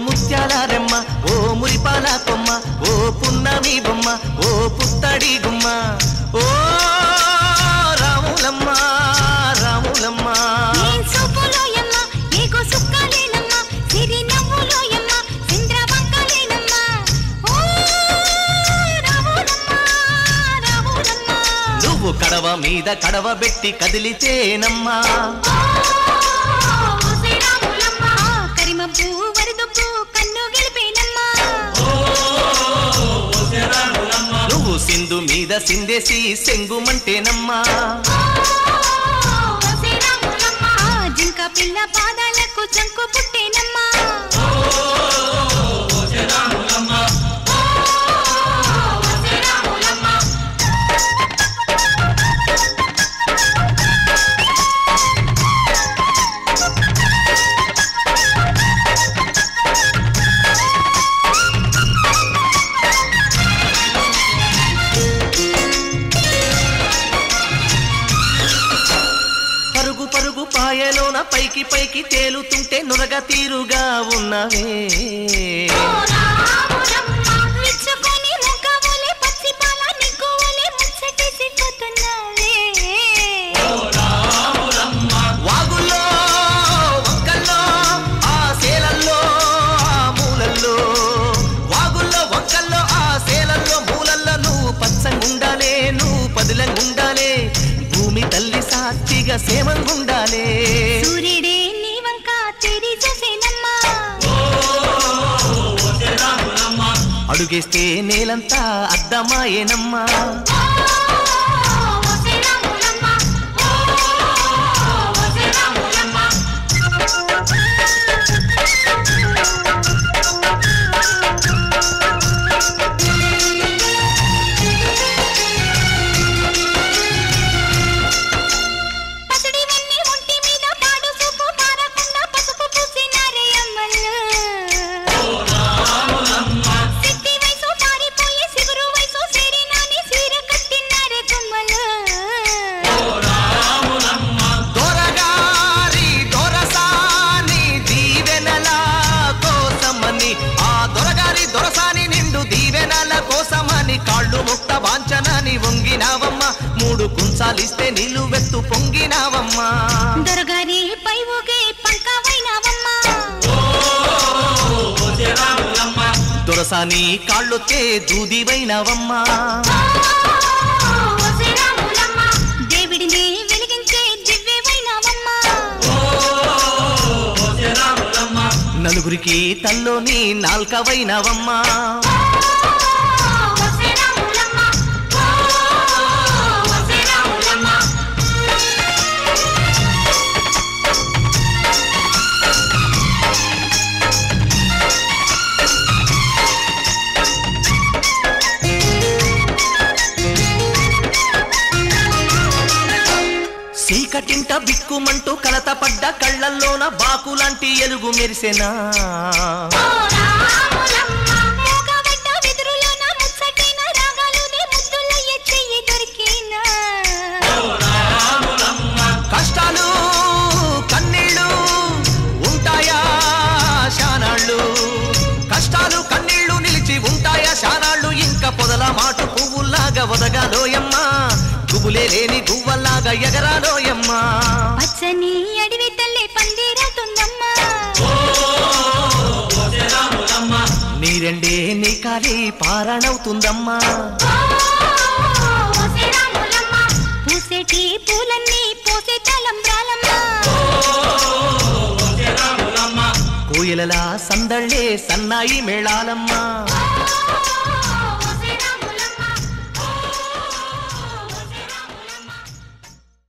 ముత్యాల ఓ మురిపాల కొమ్మ ఓ పున్నమి బొమ్మ ఓ పుత్తడి గుమ్మ ఓ రాములమ్మ రాములమ్మ నువ్వు కడవ మీద కడవ పెట్టి కదిలితేనమ్మా నువ్వు సింధు మీద సిందేసి సెంగుమంటేనమ్మా జింక పిల్ల పాదాలకు చంకు పుట్టేనమ్మా పరుగు పాయలోన పైకి పైకి తేలుతుంటే నురగ తీరుగా ఉన్నవే వాగుల్లో వంకల్లో ఆ సేలల్లో ఆ మూలల్లో వాగుల్లో వంకల్లో ఆ సేలల్లో మూలల్లో నువ్వు పచ్చంగుండాలే నువ్వు పదిలంగుండాలే భూమి తల్లి సాక్షిగా సేమంగుండాలే సూర్యుడే నీ వంక తిరి చూసేనమ్మా అడుగేస్తే నేలంతా అద్దమాయేనమ్మా కాళ్ళు ముక్త వాంఛనాని వంగినావమ్మ మూడు కుంచాలిస్తే నిలువెత్తు పొంగినావమ్మా దొరగారి పై ఊగే పంకవైనావమ్మా దొరసాని కాళ్ళొత్తే దూదివైనావమ్మా దేవుడిని వెలిగించే దివ్యవైనావమ్మా నలుగురికి తల్లోని నాల్కవైనావమ్మా చీకటింట బిక్కుమంటూ కలత పడ్డ కళ్ళల్లోన బాకులాంటి ఎలుగు మెరిసెనా కష్టాలు కన్నీళ్ళు ఉంటాయా శానాళ్ళు కష్టాలు కన్నీళ్ళు నిలిచి ఉంటాయా శానాళ్ళు ఇంకా పొదల మాటు పువ్వుల్లాగా వదగాలోయమ్మా గుబులే లేని గువ్వల్లాగా ఎగరాలోయమ్మా పచ్చని అడవి తల్లి పందిరవుతుందమ్మా నీరెండే నీ కాలి పారణవుతుందమ్మా పూసేటి పూలన్నీ పోసే తలంబ్రాలమ్మా కోయిలలా సందళ్ళే సన్నాయి మేళాలమ్మా